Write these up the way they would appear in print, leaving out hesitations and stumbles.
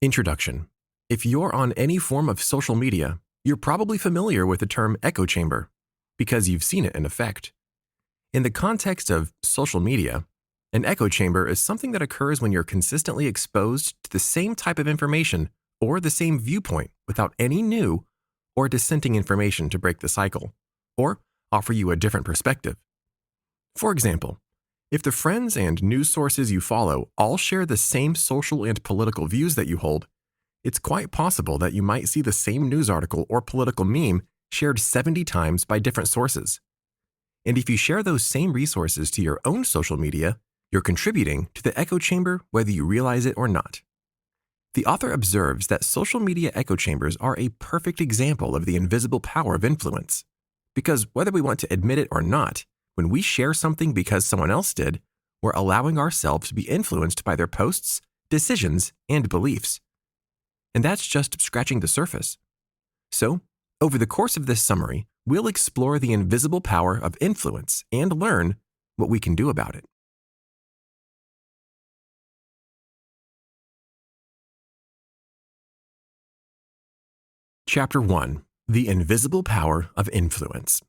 Introduction. If you're on any form of social media, you're probably familiar with the term echo chamber because you've seen it in effect. In the context of social media, an echo chamber is something that occurs when you're consistently exposed to the same type of information or the same viewpoint without any new or dissenting information to break the cycle or offer you a different perspective. For example, if the friends and news sources you follow all share the same social and political views that you hold, it's quite possible that you might see the same news article or political meme shared 70 times by different sources. And if you share those same resources to your own social media, you're contributing to the echo chamber whether you realize it or not. The author observes that social media echo chambers are a perfect example of the invisible power of influence. Because whether we want to admit it or not, when we share something because someone else did, we're allowing ourselves to be influenced by their posts, decisions, and beliefs. And that's just scratching the surface. So, over the course of this summary, we'll explore the invisible power of influence and learn what we can do about it. Chapter 1. The Invisible Power of Influence.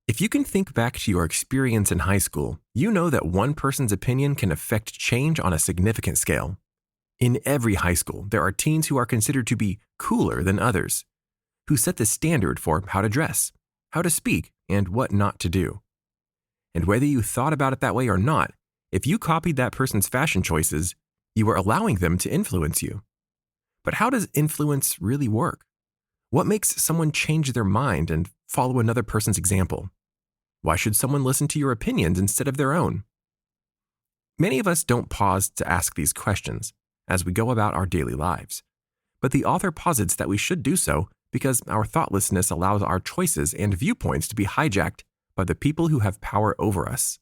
If you can think back to your experience in high school, you know that one person's opinion can affect change on a significant scale. In every high school, there are teens who are considered to be cooler than others, who set the standard for how to dress, how to speak, and what not to do. And whether you thought about it that way or not, if you copied that person's fashion choices, you were allowing them to influence you. But how does influence really work? What makes someone change their mind and follow another person's example? Why should someone listen to your opinions instead of their own? Many of us don't pause to ask these questions as we go about our daily lives. But the author posits that we should do so because our thoughtlessness allows our choices and viewpoints to be hijacked by the people who have power over us.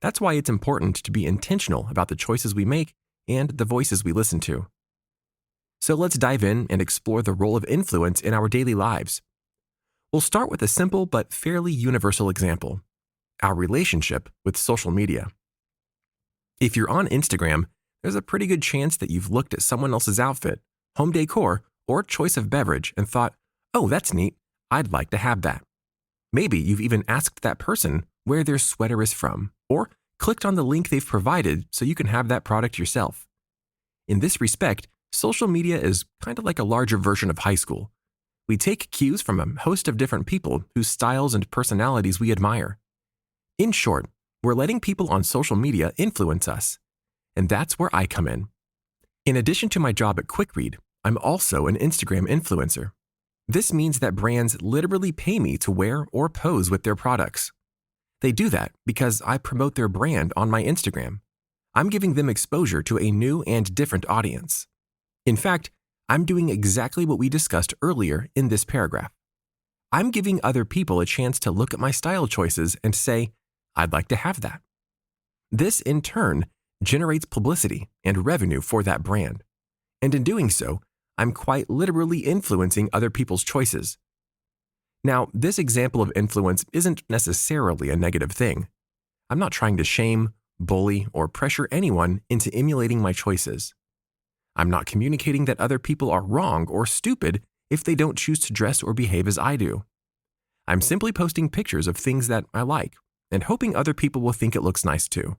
That's why it's important to be intentional about the choices we make and the voices we listen to. So let's dive in and explore the role of influence in our daily lives. We'll start with a simple but fairly universal example: our relationship with social media. If you're on Instagram, there's a pretty good chance that you've looked at someone else's outfit, home decor, or choice of beverage and thought, "Oh, that's neat. I'd like to have that." Maybe you've even asked that person where their sweater is from, or clicked on the link they've provided so you can have that product yourself. In this respect, social media is kind of like a larger version of high school. We take cues from a host of different people whose styles and personalities we admire. In short, we're letting people on social media influence us. And that's where I come in. In addition to my job at QuickRead, I'm also an Instagram influencer. This means that brands literally pay me to wear or pose with their products. They do that because I promote their brand on my Instagram. I'm giving them exposure to a new and different audience. In fact, I'm doing exactly what we discussed earlier in this paragraph. I'm giving other people a chance to look at my style choices and say, "I'd like to have that." This, in turn, generates publicity and revenue for that brand. And in doing so, I'm quite literally influencing other people's choices. Now, this example of influence isn't necessarily a negative thing. I'm not trying to shame, bully, or pressure anyone into emulating my choices. I'm not communicating that other people are wrong or stupid if they don't choose to dress or behave as I do. I'm simply posting pictures of things that I like and hoping other people will think it looks nice too.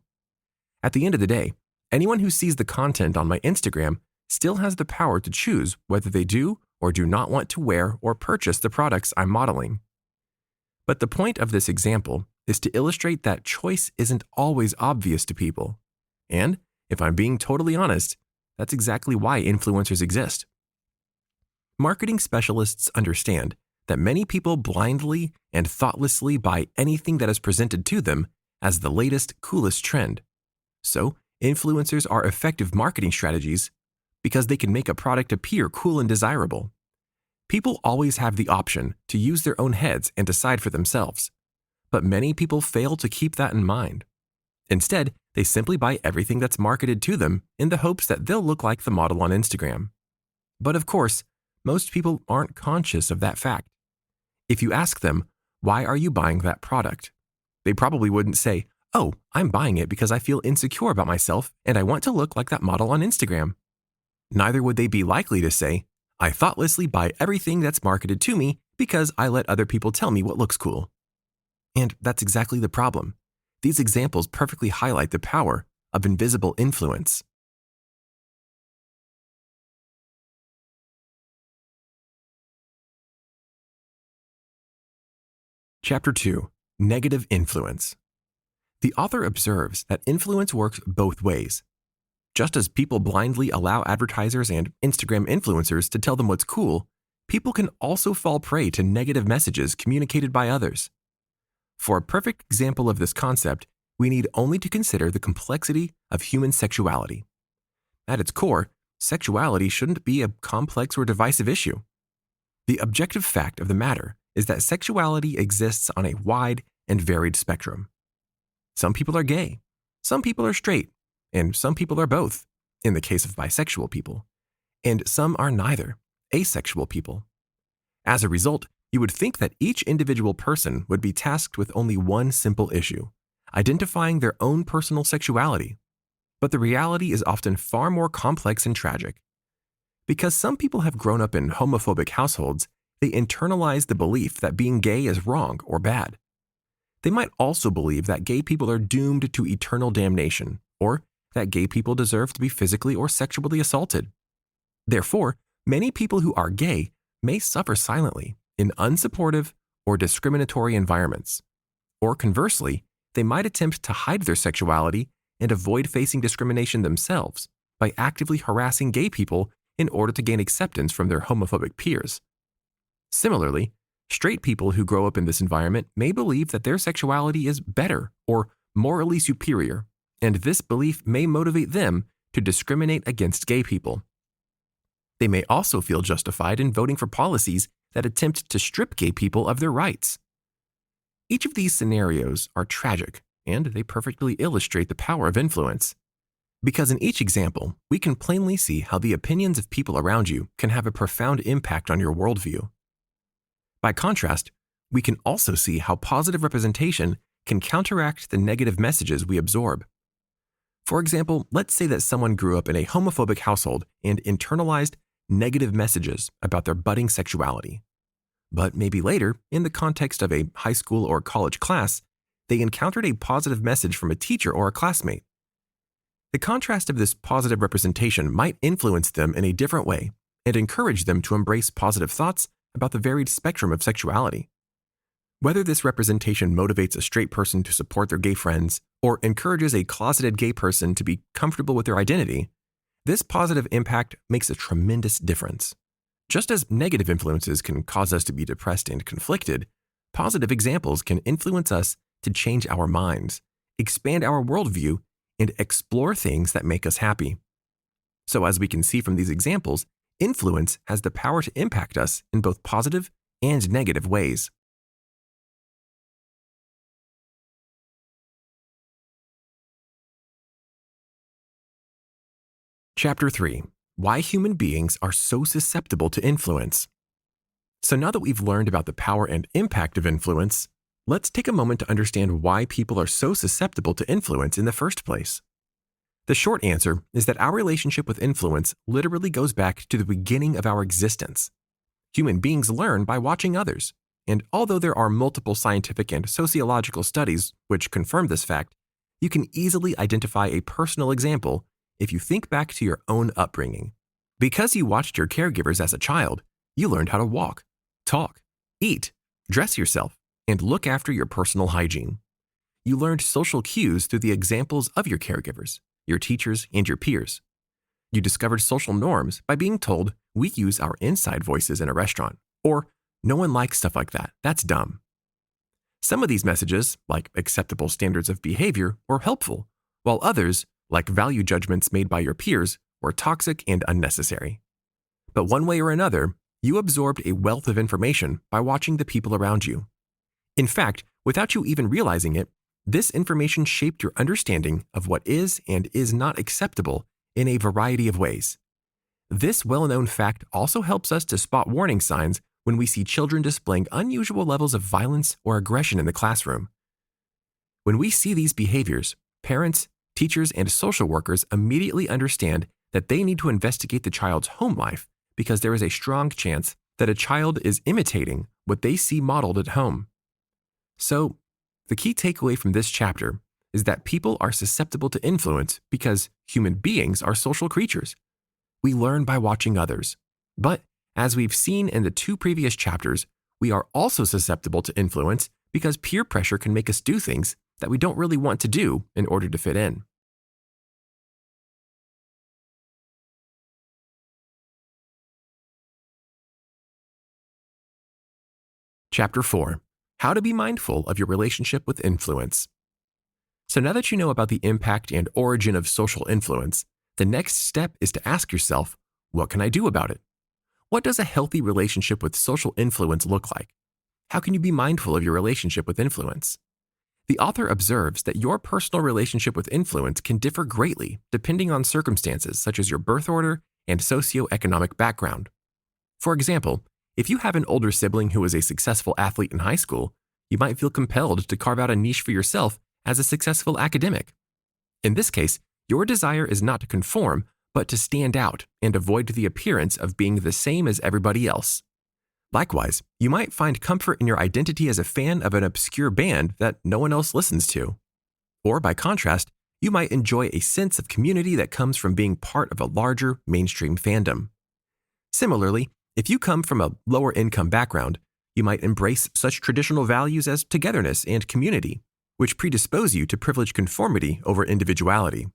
At the end of the day, anyone who sees the content on my Instagram still has the power to choose whether they do or do not want to wear or purchase the products I'm modeling. But the point of this example is to illustrate that choice isn't always obvious to people. And, if I'm being totally honest, that's exactly why influencers exist. Marketing specialists understand that many people blindly and thoughtlessly buy anything that is presented to them as the latest, coolest trend. So, influencers are effective marketing strategies because they can make a product appear cool and desirable. People always have the option to use their own heads and decide for themselves, but many people fail to keep that in mind. Instead, they simply buy everything that's marketed to them in the hopes that they'll look like the model on Instagram. But of course, most people aren't conscious of that fact. If you ask them, "Why are you buying that product?" they probably wouldn't say, "Oh, I'm buying it because I feel insecure about myself and I want to look like that model on Instagram." neither would they be likely to say, I thoughtlessly buy everything that's marketed to me because I let other people tell me what looks cool. And that's exactly the problem. These examples perfectly highlight the power of invisible influence. Chapter 2. Negative Influence. The author observes that influence works both ways. Just as people blindly allow advertisers and Instagram influencers to tell them what's cool, people can also fall prey to negative messages communicated by others. For a perfect example of this concept, we need only to consider the complexity of human sexuality. At its core, sexuality shouldn't be a complex or divisive issue. The objective fact of the matter is that sexuality exists on a wide and varied spectrum. Some people are gay, some people are straight, and some people are both, in the case of bisexual people, and some are neither, asexual people. As a result, you would think that each individual person would be tasked with only one simple issue, identifying their own personal sexuality. But the reality is often far more complex and tragic. Because some people have grown up in homophobic households, they internalize the belief that being gay is wrong or bad. They might also believe that gay people are doomed to eternal damnation, or that gay people deserve to be physically or sexually assaulted. Therefore, many people who are gay may suffer silently in unsupportive or discriminatory environments. Or conversely, they might attempt to hide their sexuality and avoid facing discrimination themselves by actively harassing gay people in order to gain acceptance from their homophobic peers. Similarly, straight people who grow up in this environment may believe that their sexuality is better or morally superior, and this belief may motivate them to discriminate against gay people. They may also feel justified in voting for policies that attempt to strip gay people of their rights. Each of these scenarios are tragic, and they perfectly illustrate the power of influence. Because in each example, we can plainly see how the opinions of people around you can have a profound impact on your worldview. By contrast, we can also see how positive representation can counteract the negative messages we absorb. For example, let's say that someone grew up in a homophobic household and internalized negative messages about their budding sexuality. But maybe later, in the context of a high school or college class, they encountered a positive message from a teacher or a classmate. The contrast of this positive representation might influence them in a different way and encourage them to embrace positive thoughts about the varied spectrum of sexuality. Whether this representation motivates a straight person to support their gay friends or encourages a closeted gay person to be comfortable with their identity, this positive impact makes a tremendous difference. Just as negative influences can cause us to be depressed and conflicted, positive examples can influence us to change our minds, expand our worldview, and explore things that make us happy. So as we can see from these examples, influence has the power to impact us in both positive and negative ways. Chapter 3. Why human beings are so susceptible to influence. So now that we've learned about the power and impact of influence, let's take a moment to understand why people are so susceptible to influence in the first place. The short answer is that our relationship with influence literally goes back to the beginning of our existence. Human beings learn by watching others, and although there are multiple scientific and sociological studies which confirm this fact, you can easily identify a personal example if you think back to your own upbringing. Because you watched your caregivers as a child, you learned how to walk, talk, eat, dress yourself, and look after your personal hygiene. You learned social cues through the examples of your caregivers, your teachers, and your peers. You discovered social norms by being told, we use our inside voices in a restaurant, or no one likes stuff like that, that's dumb. Some of these messages, like acceptable standards of behavior, were helpful, while others, like value judgments made by your peers, were toxic and unnecessary. But one way or another, you absorbed a wealth of information by watching the people around you. In fact, without you even realizing it, this information shaped your understanding of what is and is not acceptable in a variety of ways. This well-known fact also helps us to spot warning signs when we see children displaying unusual levels of violence or aggression in the classroom. When we see these behaviors, parents, teachers, and social workers immediately understand that they need to investigate the child's home life because there is a strong chance that a child is imitating what they see modeled at home. So, the key takeaway from this chapter is that people are susceptible to influence because human beings are social creatures. We learn by watching others. But, as we've seen in the 2 previous chapters, we are also susceptible to influence because peer pressure can make us do things that we don't really want to do in order to fit in. Chapter 4. How to be mindful of your relationship with influence. So now that you know about the impact and origin of social influence, the next step is to ask yourself, what can I do about it? What does a healthy relationship with social influence look like? How can you be mindful of your relationship with influence? The author observes that your personal relationship with influence can differ greatly depending on circumstances such as your birth order and socioeconomic background. For example, if you have an older sibling who is a successful athlete in high school, you might feel compelled to carve out a niche for yourself as a successful academic. In this case, your desire is not to conform, but to stand out and avoid the appearance of being the same as everybody else. Likewise, you might find comfort in your identity as a fan of an obscure band that no one else listens to. Or by contrast, you might enjoy a sense of community that comes from being part of a larger mainstream fandom. Similarly, if you come from a lower income background, you might embrace such traditional values as togetherness and community, which predispose you to privilege conformity over individuality.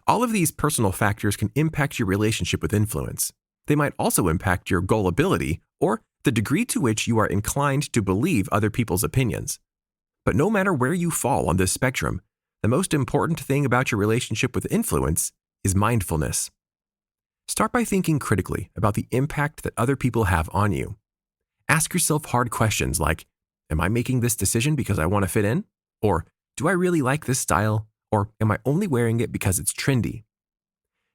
All of these personal factors can impact your relationship with influence. They might also impact your gullibility or the degree to which you are inclined to believe other people's opinions. But no matter where you fall on this spectrum, the most important thing about your relationship with influence is mindfulness. Start by thinking critically about the impact that other people have on you. Ask yourself hard questions like, am I making this decision because I want to fit in? Or, do I really like this style? Or am I only wearing it because it's trendy?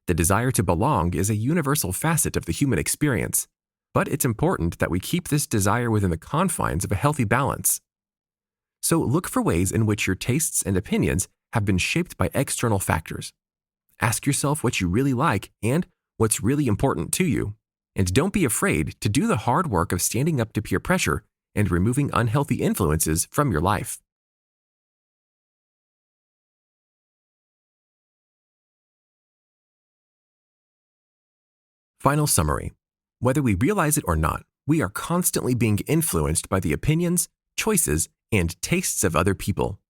The desire to belong is a universal facet of the human experience, but it's important that we keep this desire within the confines of a healthy balance. So look for ways in which your tastes and opinions have been shaped by external factors. Ask yourself what you really like and what's really important to you, and don't be afraid to do the hard work of standing up to peer pressure and removing unhealthy influences from your life. Final summary. Whether we realize it or not, we are constantly being influenced by the opinions, choices, and tastes of other people.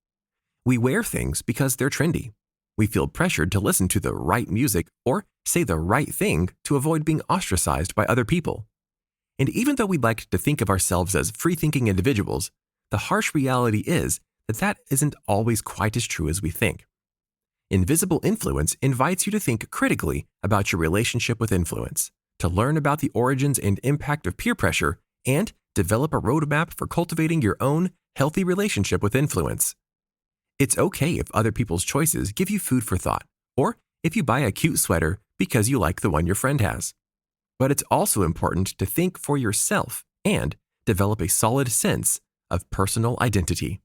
We wear things because they're trendy. We feel pressured to listen to the right music or say the right thing to avoid being ostracized by other people. And even though we'd like to think of ourselves as free-thinking individuals, the harsh reality is that that isn't always quite as true as we think. Invisible influence invites you to think critically about your relationship with influence, to learn about the origins and impact of peer pressure, and develop a roadmap for cultivating your own healthy relationship with influence. It's okay if other people's choices give you food for thought, or if you buy a cute sweater because you like the one your friend has. But it's also important to think for yourself and develop a solid sense of personal identity.